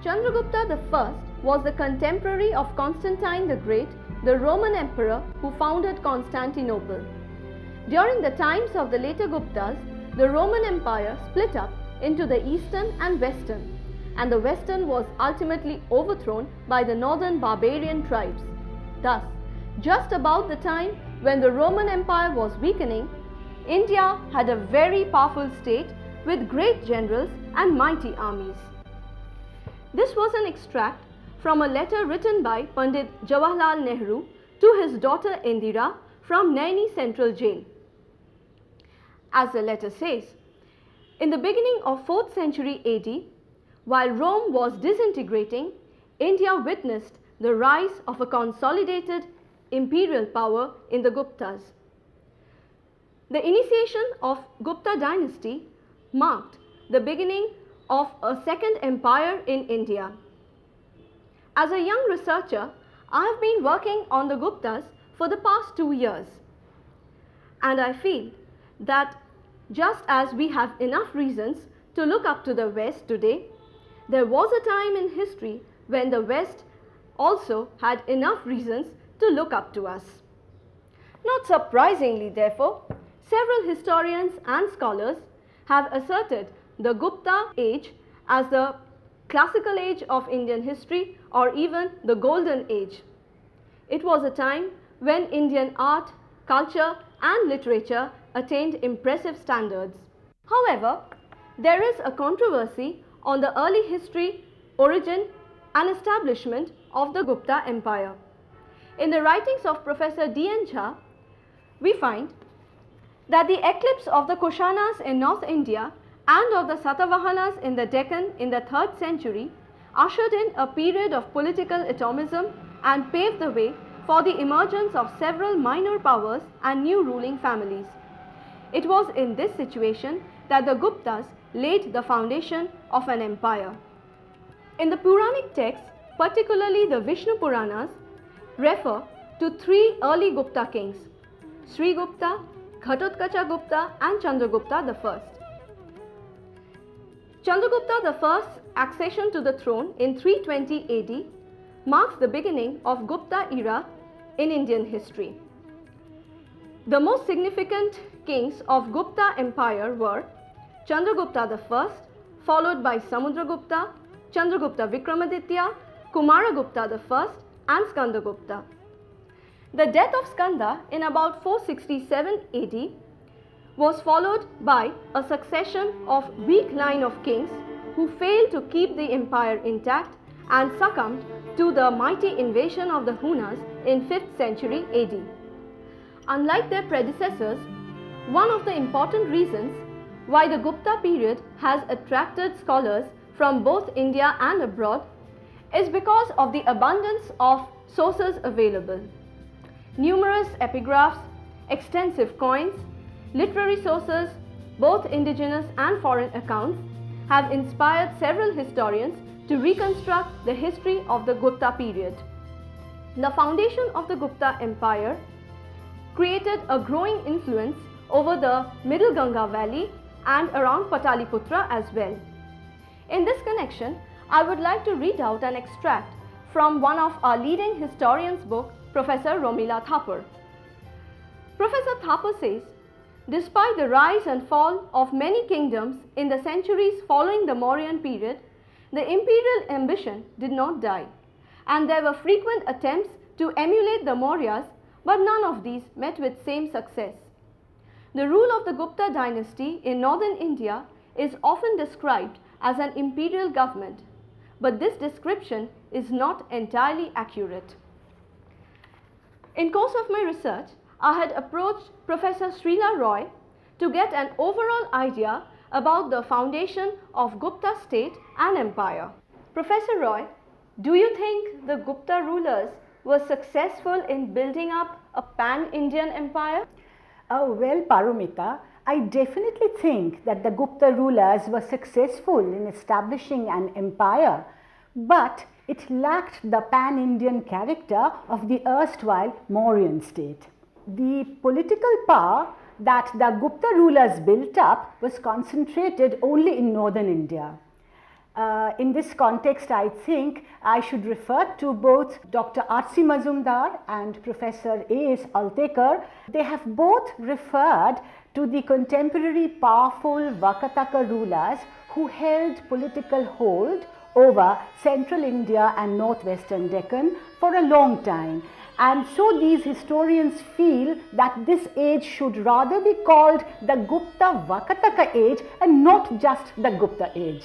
Chandragupta I was the contemporary of Constantine the Great, the Roman emperor who founded Constantinople. During the times of the later Guptas, the Roman Empire split up into the Eastern and Western, and the Western was ultimately overthrown by the northern barbarian tribes. Thus, just about the time when the Roman Empire was weakening, India had a very powerful state with great generals and mighty armies. This was an extract from a letter written by Pandit Jawaharlal Nehru to his daughter Indira from Naini Central Jail. As the letter says, in the beginning of 4th century AD, while Rome was disintegrating, India witnessed the rise of a consolidated imperial power in the Guptas. The initiation of Gupta dynasty marked the beginning of a second empire in India. As a young researcher, I have been working on the Guptas for the past 2 years, and I feel that just as we have enough reasons to look up to the West today, there was a time in history when the West also had enough reasons to look up to us. Not surprisingly, therefore, several historians and scholars have asserted the Gupta age as the classical age of Indian history or even the golden age. It was a time when Indian art, culture and literature attained impressive standards. However, there is a controversy on the early history, origin and establishment of the Gupta Empire. In the writings of Professor D.N. Jha, we find that the eclipse of the Kushanas in North India and of the Satavahanas in the Deccan in the 3rd century ushered in a period of political atomism and paved the way for the emergence of several minor powers and new ruling families. It was in this situation that the Guptas laid the foundation of an empire. In the Puranic texts, particularly the Vishnu Puranas, refer to 3 early Gupta kings, Sri Gupta, Ghatotkacha Gupta and Chandragupta I. Chandragupta I's accession to the throne in 320 AD marks the beginning of Gupta era in Indian history. The most significant kings of Gupta Empire were Chandragupta I, followed by Samudragupta, Chandragupta Vikramaditya, Kumaragupta I and Skandagupta. The death of Skanda in about 467 AD was followed by a succession of weak line of kings who failed to keep the empire intact and succumbed to the mighty invasion of the Hunas in 5th century AD. Unlike their predecessors, one of the important reasons why the Gupta period has attracted scholars from both India and abroad is because of the abundance of sources available. Numerous epigraphs, extensive coins, literary sources, both indigenous and foreign accounts, have inspired several historians to reconstruct the history of the Gupta period. The foundation of the Gupta Empire created a growing influence over the Middle Ganga Valley and around Pataliputra as well. In this connection, I would like to read out an extract from one of our leading historians' book, Professor Romila Thapar. Professor Thapar says, despite the rise and fall of many kingdoms in the centuries following the Mauryan period, the imperial ambition did not die, and there were frequent attempts to emulate the Mauryas, but none of these met with same success. The rule of the Gupta dynasty in northern India is often described as an imperial government, but this description is not entirely accurate. In course of my research, I had approached Professor Srila Roy to get an overall idea about the foundation of Gupta state and empire. Professor Roy, do you think the Gupta rulers were successful in building up a pan-Indian empire? Oh, well, Paromita, I definitely think that the Gupta rulers were successful in establishing an empire, but it lacked the pan-Indian character of the erstwhile Mauryan state. The political power that the Gupta rulers built up was concentrated only in northern India. In this context, I think I should refer to both Dr. R.C. Mazumdar and Professor A.S. Altekar. They have both referred to the contemporary powerful Vakataka rulers who held political hold over central India and northwestern Deccan for a long time. And so these historians feel that this age should rather be called the Gupta Vakataka age and not just the Gupta age.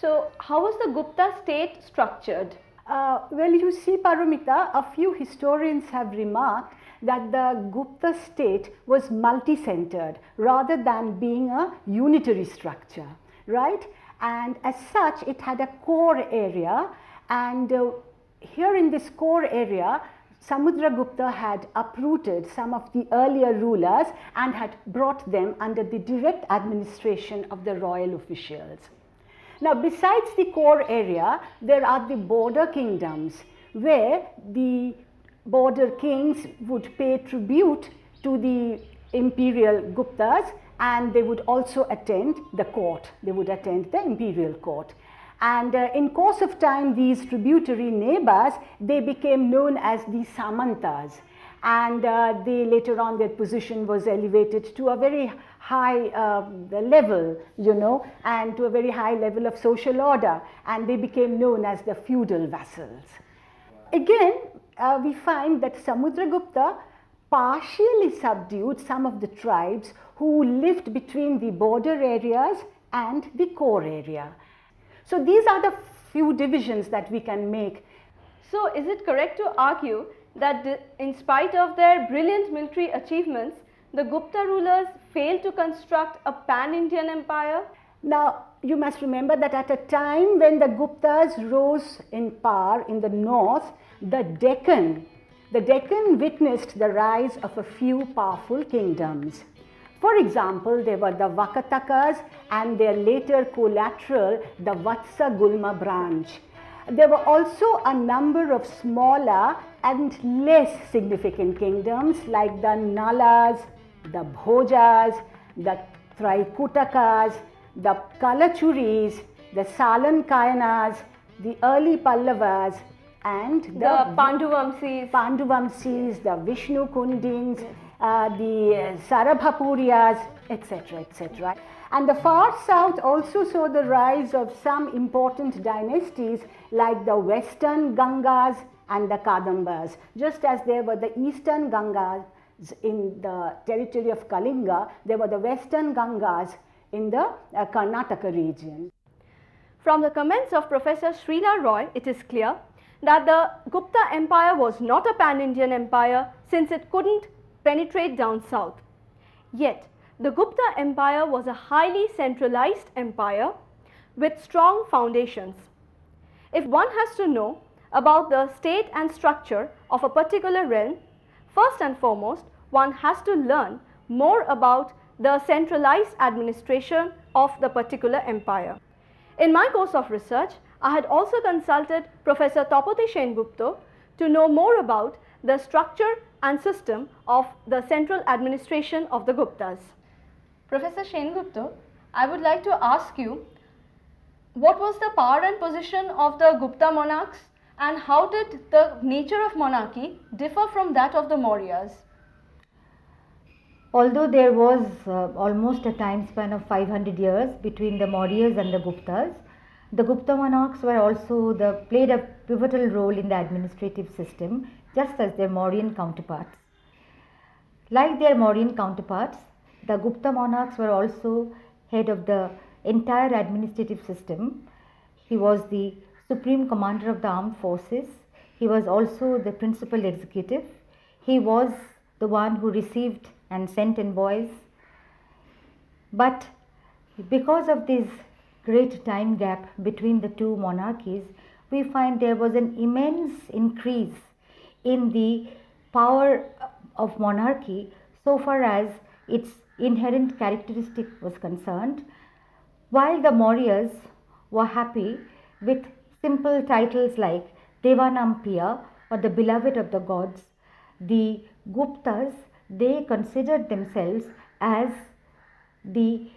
So, how was the Gupta state structured? Well, you see, Paromita, a few historians have remarked that the Gupta state was multi-centered rather than being a unitary structure, right? And as such, it had a core area, and here in this core area, Samudragupta had uprooted some of the earlier rulers and had brought them under the direct administration of the royal officials. Now, besides the core area, there are the border kingdoms where the border kings would pay tribute to the imperial Guptas, and they would also attend the court. They would attend the imperial court. And in course of time, these tributary neighbors, they became known as the Samantas. And they later on, their position was elevated to a very high level, you know, and to a very high level of social order. And they became known as the feudal vassals. Again, we find that Samudragupta partially subdued some of the tribes who lived between the border areas and the core area. So these are the few divisions that we can make. So is it correct to argue that in spite of their brilliant military achievements, the Gupta rulers failed to construct a pan-Indian empire? Now, you must remember that at a time when the Guptas rose in power in the north, the Deccan witnessed the rise of a few powerful kingdoms. For example, there were the Vakatakas and their later collateral, the Vatsa Gulma branch. There were also a number of smaller and less significant kingdoms like the Nalas, the Bhojas, the Traikutakas, the Kalachuris, the Salankayanas, the early Pallavas, and the Panduvamsis, the Vishnu Kundins, the Sarabhapuriyas, etc., etc. And the far south also saw the rise of some important dynasties like the Western Gangas and the Kadambas, just as there were the Eastern Gangas in the territory of Kalinga, there were the Western Gangas in the Karnataka region. From the comments of Professor Srila Roy, it is clear that the Gupta Empire was not a pan-Indian empire since it couldn't penetrate down south. Yet, the Gupta Empire was a highly centralized empire with strong foundations. If one has to know about the state and structure of a particular realm, first and foremost, one has to learn more about the centralized administration of the particular empire. In my course of research, I had also consulted Professor Tapoti Sengupta to know more about the structure and system of the central administration of the Guptas. Professor Sengupta, I would like to ask you, what was the power and position of the Gupta monarchs, and how did the nature of monarchy differ from that of the Mauryas? Although there was almost a time span of 500 years between the Mauryas and the Guptas, the Gupta monarchs were also played a pivotal role in the administrative system, just as their Mauryan counterparts. Like their Mauryan counterparts, the Gupta monarchs were also head of the entire administrative system. He was the supreme commander of the armed forces. He was also the principal executive. he was the one who received and sent envoys. But because of this great time gap between the two monarchies, we find there was an immense increase in the power of monarchy so far as its inherent characteristic was concerned. While the Mauryas were happy with simple titles like Devanampiya or the beloved of the gods, the Guptas, they considered themselves as the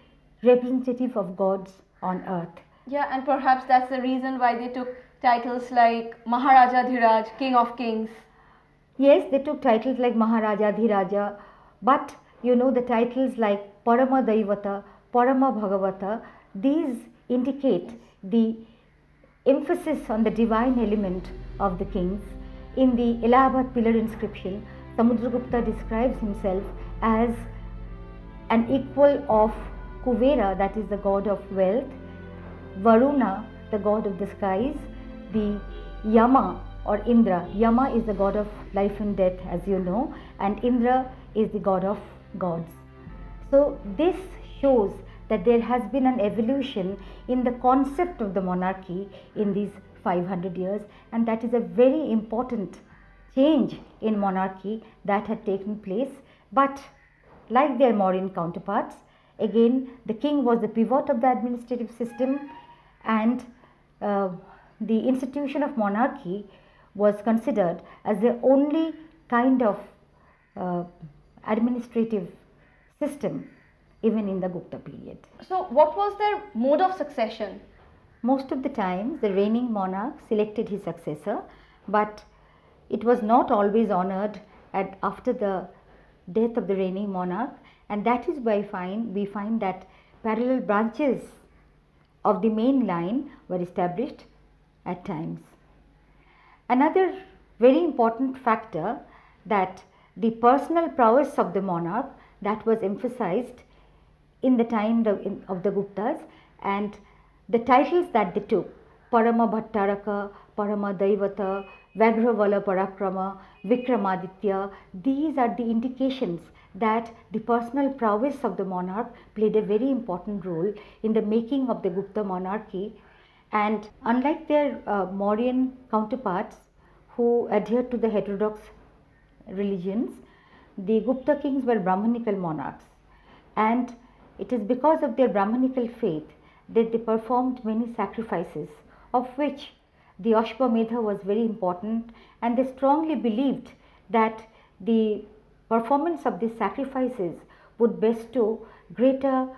representative of gods on earth. Yeah, and perhaps that's the reason why they took titles like Maharaja Dhiraj, King of Kings. Yes, they took titles like Maharaja Dhiraja, but the titles like Parama Daivata, Parama Bhagavata, these indicate the emphasis on the divine element of the kings. In the Allahabad pillar inscription, Samudragupta describes himself as an equal of Kuvera, that is the god of wealth, Varuna, the god of the skies, the Yama or Indra. Yama is the god of life and death, as you know, and Indra is the god of gods. So this shows that there has been an evolution in the concept of the monarchy in these 500 years, and that is a very important change in monarchy that had taken place. But like their Mauryan counterparts, again the king was the pivot of the administrative system, and the institution of monarchy was considered as the only kind of administrative system even in the Gupta period. So, what was their mode of succession? Most of the time, the reigning monarch selected his successor, but it was not always honored after the death of the reigning monarch, and that is why we find that parallel branches of the main line were established at times. Another very important factor, that the personal prowess of the monarch, that was emphasized in the time of the Guptas, and the titles that they took, Parama Bhattaraka, Parama Daivata, Vagravala Parakrama, Vikramaditya, these are the indications that the personal prowess of the monarch played a very important role in the making of the Gupta monarchy. And unlike their Mauryan counterparts who adhered to the heterodox religions, the Gupta kings were Brahmanical monarchs, and it is because of their Brahmanical faith that they performed many sacrifices, of which the Ashwamedha was very important, and they strongly believed that the performance of these sacrifices would bestow greater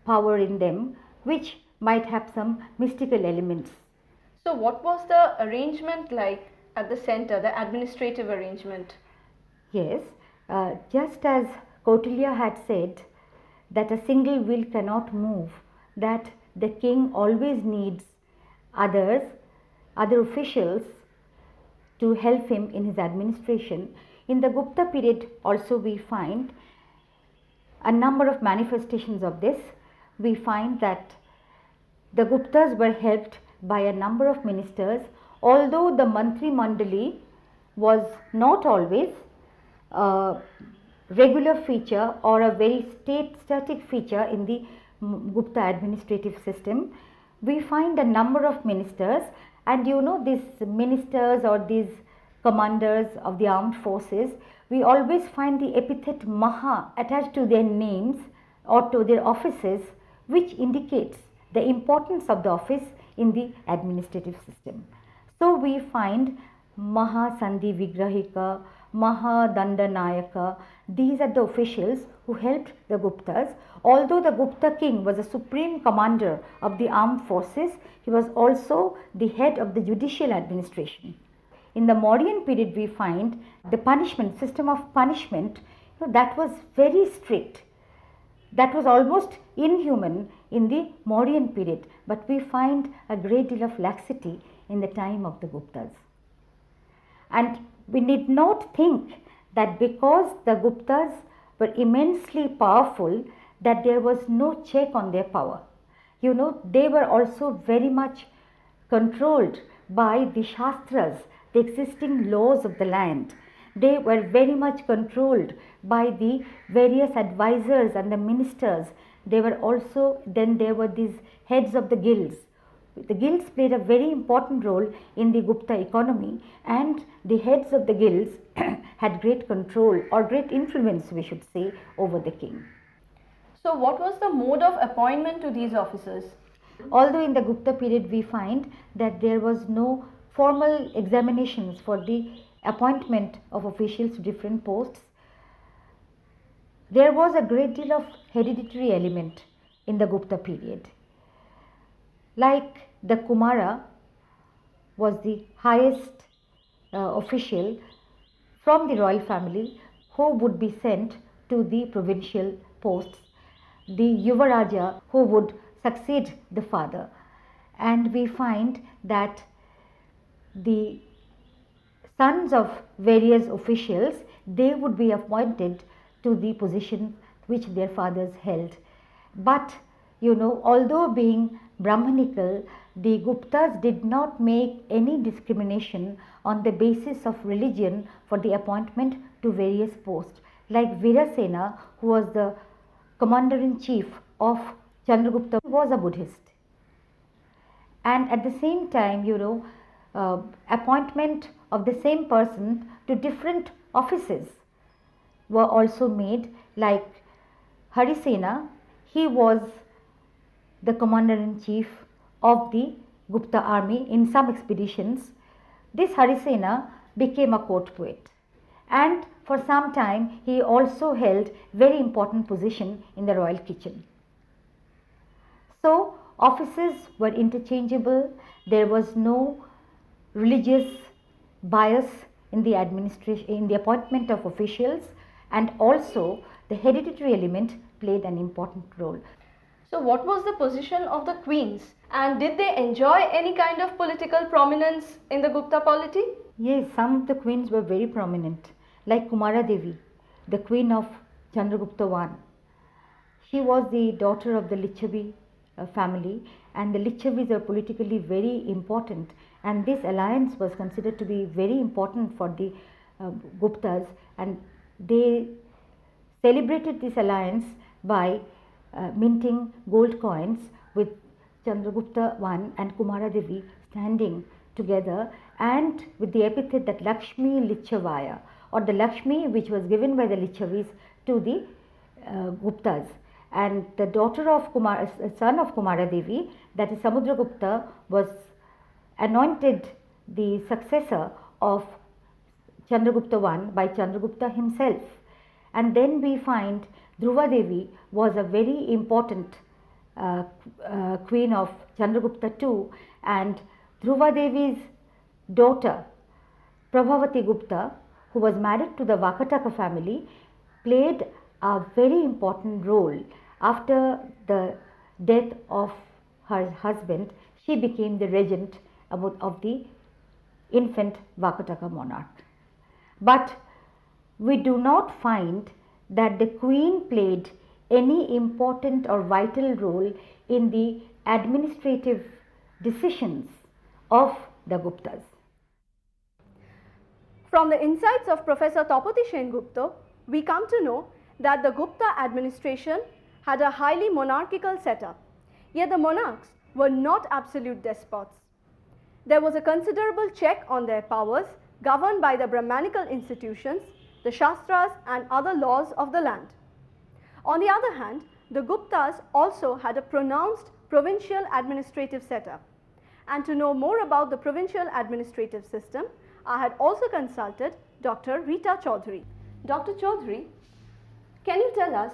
power in them, which might have some mystical elements. So, what was the arrangement like at the center, the administrative arrangement? Yes, just as Kautilya had said that a single wheel cannot move, that the king always needs other officials to help him in his administration. In the Gupta period also we find a number of manifestations of this. We find that the Guptas were helped by a number of ministers, although the Mantri Mandali was not always a regular feature or a very static feature in the Gupta administrative system. We find a number of ministers, and these ministers or these commanders of the armed forces, we always find the epithet Maha attached to their names or to their offices, which indicates the importance of the office in the administrative system. So we find Maha Sandhi Vigrahika, Maha Danda Nayaka, these are the officials who helped the Guptas. Although the Gupta king was a supreme commander of the armed forces, he was also the head of the judicial administration. In the Mauryan period, we find the system of punishment, that was very strict. That was almost inhuman in the Mauryan period, but we find a great deal of laxity in the time of the Guptas. And we need not think that because the Guptas were immensely powerful, that there was no check on their power. They were also very much controlled by the Shastras, the existing laws of the land. They were very much controlled by the various advisors and the ministers. They were also, then there were these heads of the guilds. The guilds played a very important role in the Gupta economy, and the heads of the guilds had great control or great influence, we should say, over the king. So what was the mode of appointment to these officers? Although in the Gupta period we find that there was no formal examinations for the appointment of officials to different posts, there was a great deal of hereditary element in the Gupta period. Like the Kumara was the highest official from the royal family who would be sent to the provincial posts, the Yuvaraja who would succeed the father, and we find that the sons of various officials, they would be appointed to the position which their fathers held. But although being Brahmanical, the Guptas did not make any discrimination on the basis of religion for the appointment to various posts. Like Virasena, who was the commander-in-chief of Chandragupta, was a Buddhist. And at the same time, appointment of the same person to different offices were also made. Like Harisena, he was the commander-in-chief of the Gupta army in some expeditions. This Harisena became a court poet, and for some time he also held very important position in the royal kitchen. So offices were interchangeable. There was no religious bias in the administration, in the appointment of officials, and also the hereditary element played an important role. So what was the position of the queens, and did they enjoy any kind of political prominence in the Gupta polity? Yes, some of the queens were very prominent, like Kumara Devi, the queen of Chandragupta I. She was the daughter of the Lichavi family, and the Lichavis are politically very important, and this alliance was considered to be very important for the Guptas, and they celebrated this alliance by minting gold coins with Chandragupta I and Kumara Devi standing together, and with the epithet that Lakshmi Lichavaya, or the Lakshmi which was given by the Lichavis to the Guptas. And the daughter of son of Kumara Devi, that is Samudragupta, was anointed the successor of Chandragupta I by Chandragupta himself. And then we find Dhruva Devi was a very important queen of Chandragupta II, and Dhruva Devi's daughter Prabhavati Gupta, who was married to the Vakataka family, played a very important role. After the death of her husband, she became the regent of the infant Vakataka monarch. But we do not find that the queen played any important or vital role in the administrative decisions of the Guptas. From the insights of Professor Tapati Sen Gupta, we come to know that the Gupta administration had a highly monarchical setup, yet the monarchs were not absolute despots. There was a considerable check on their powers, governed by the Brahmanical institutions, the Shastras and other laws of the land. On the other hand, the Guptas also had a pronounced provincial administrative setup. And to know more about the provincial administrative system, I had also consulted Dr. Rita Chaudhary. Dr. Chaudhary, can you tell us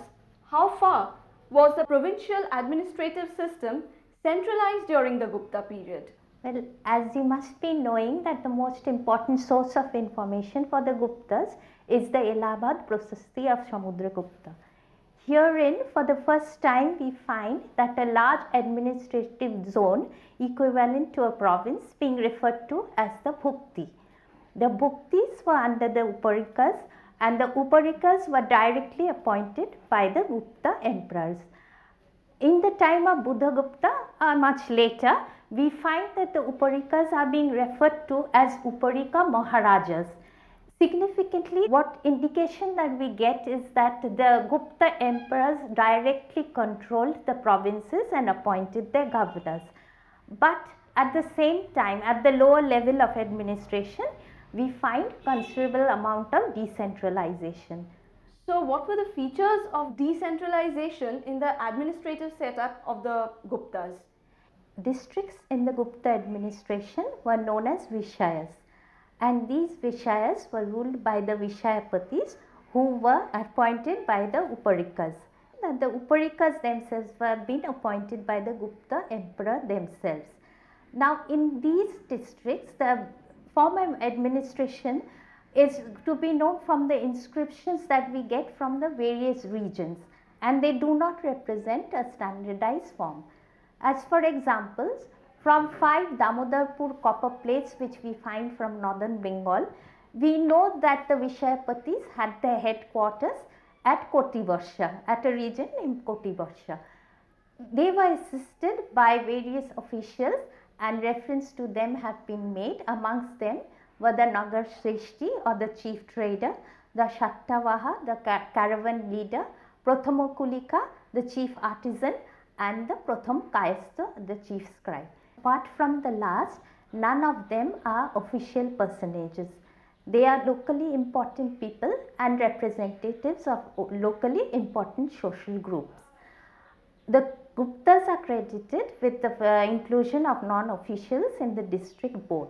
how far was the provincial administrative system centralized during the Gupta period? Well, as you must be knowing that the most important source of information for the Guptas is the Allahabad Prasasti of Samudragupta. Herein, for the first time, we find that a large administrative zone equivalent to a province being referred to as the Bhukti. The Bhuktis were under the Uparikas, and the Uparikas were directly appointed by the Gupta emperors. In the time of Buddhagupta, much later, we find that the Uparikas are being referred to as Uparika Maharajas. Significantly, what indication that we get is that the Gupta emperors directly controlled the provinces and appointed their governors. But at the same time, at the lower level of administration, we find considerable amount of decentralization. So, what were the features of decentralization in the administrative setup of the Guptas? Districts in the Gupta administration were known as Vishayas, and these Vishayas were ruled by the Vishayapatis, who were appointed by the Uparikas. The Uparikas themselves were being appointed by the Gupta emperor themselves. Now, in these districts, the form of administration is to be known from the inscriptions that we get from the various regions, and they do not represent a standardized form. As for examples, from 5 Damodarpur copper plates which we find from northern Bengal, we know that the Vishayapatis had their headquarters at Kotivarsha, at a region named Kotivarsha. They were assisted by various officials, and reference to them have been made. Amongst them were the Nagar Shreshti or the chief trader, the Shattavaha, the caravan leader, Prathama Kulika, the chief artisan, and the Pratham Kayastha, the chief scribe. Apart from the last, none of them are official personages. They are locally important people and representatives of locally important social groups. The Guptas are credited with the inclusion of non-officials in the district board.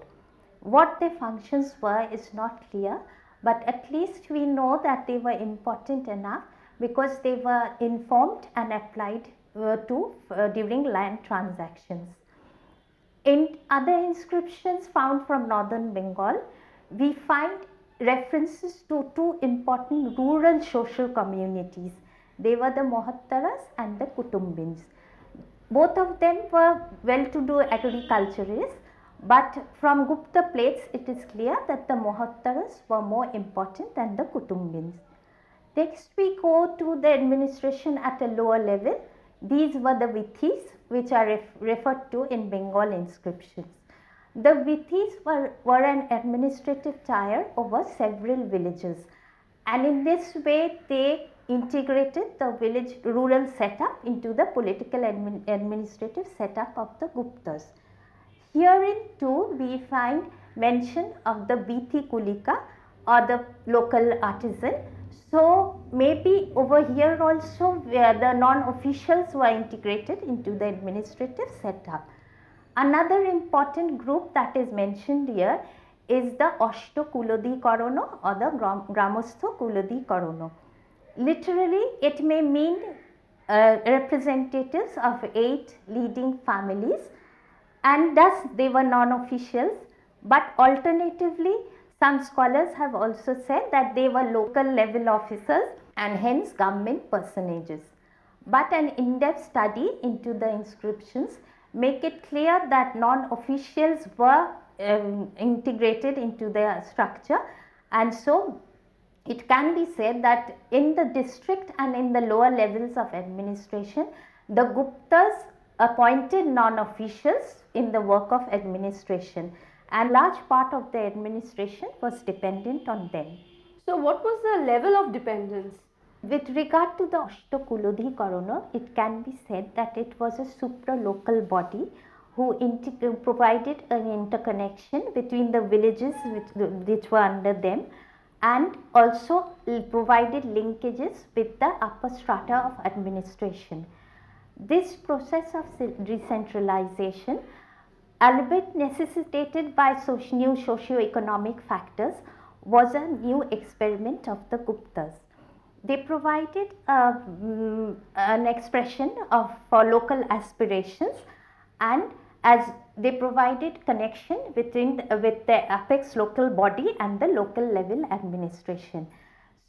What their functions were is not clear, but at least we know that they were important enough because they were informed and applied during land transactions. In other inscriptions found from northern Bengal, we find references to 2 important rural social communities. They were the Mohattaras and the Kutumbins. Both of them were well-to-do agriculturists, but from Gupta plates it is clear that the Mohattaras were more important than the Kutumbins. Next we go to the administration at a lower level. These were the Vithis, which are referred to in Bengal inscriptions. The Vithis were an administrative tier over several villages, and in this way they integrated the village rural setup into the political administrative setup of the Guptas. Herein too we find mention of the Bithi Kulika or the local artisan. So maybe over here also where the non-officials were integrated into the administrative setup. Another important group that is mentioned here is the Ashto Kulodi Karono or the Gramastho Kulodi Karono. Literally it may mean representatives of 8 leading families, and thus they were non-officials, but alternatively some scholars have also said that they were local level officers and hence government personages. But an in-depth study into the inscriptions make it clear that non-officials were integrated into their structure, and so it can be said that in the district and in the lower levels of administration, the Guptas appointed non-officials in the work of administration, and large part of the administration was dependent on them. So, what was the level of dependence? With regard to the Ashtakulodhi Karono, it can be said that it was a supra-local body who provided an interconnection between the villages which were under them, and also provided linkages with the upper strata of administration. This process of decentralization, albeit necessitated by new socio-economic factors, was a new experiment of the Guptas. They provided an expression for local aspirations, and as they provided connection with the apex local body and the local level administration.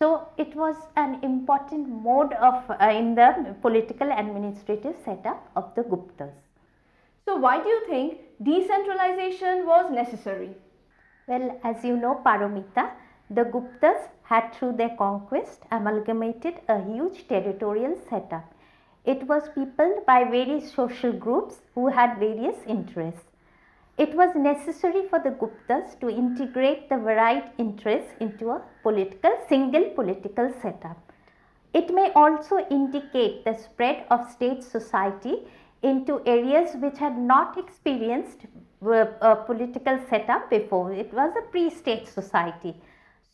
So it was an important mode of in the political administrative setup of the Guptas. So why do you think decentralization was necessary? Well, as you know, Paramita, the Guptas had through their conquest amalgamated a huge territorial setup. It was peopled by various social groups who had various interests. It was necessary for the Guptas to integrate the varied interests into a single political setup. It may also indicate the spread of state society into areas which had not experienced a political setup before. It was a pre-state society.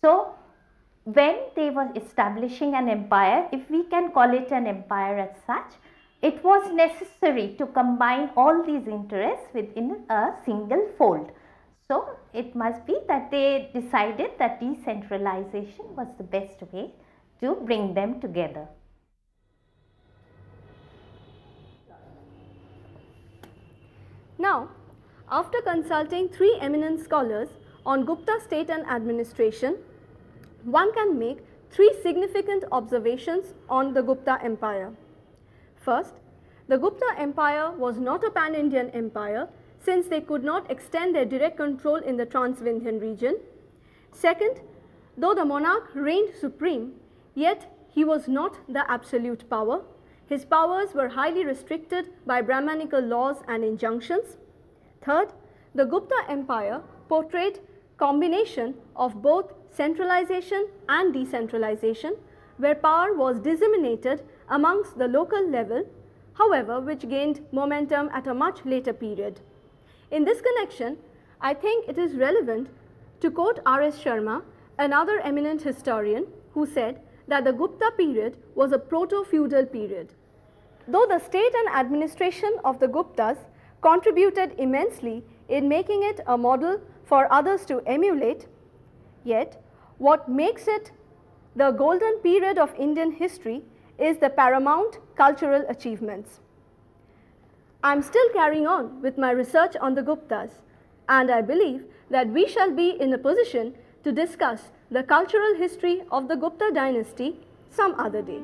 So, when they were establishing an empire, if we can call it an empire as such, it was necessary to combine all these interests within a single fold. So, it must be that they decided that decentralization was the best way to bring them together. Now, after consulting 3 eminent scholars on Gupta state and administration, one can make 3 significant observations on the Gupta Empire. First, the Gupta Empire was not a pan-Indian empire since they could not extend their direct control in the Trans-Vindhyan region. Second, though the monarch reigned supreme, yet he was not the absolute power. His powers were highly restricted by Brahmanical laws and injunctions. Third, the Gupta Empire portrayed combination of both centralization and decentralization, where power was disseminated amongst the local level, however, which gained momentum at a much later period. In this connection, I think it is relevant to quote R.S. Sharma, another eminent historian, who said that the Gupta period was a proto-feudal period. Though the state and administration of the Guptas contributed immensely in making it a model for others to emulate, yet what makes it the golden period of Indian history is the paramount cultural achievements. I am still carrying on with my research on the Guptas, and I believe that we shall be in a position to discuss the cultural history of the Gupta dynasty some other day.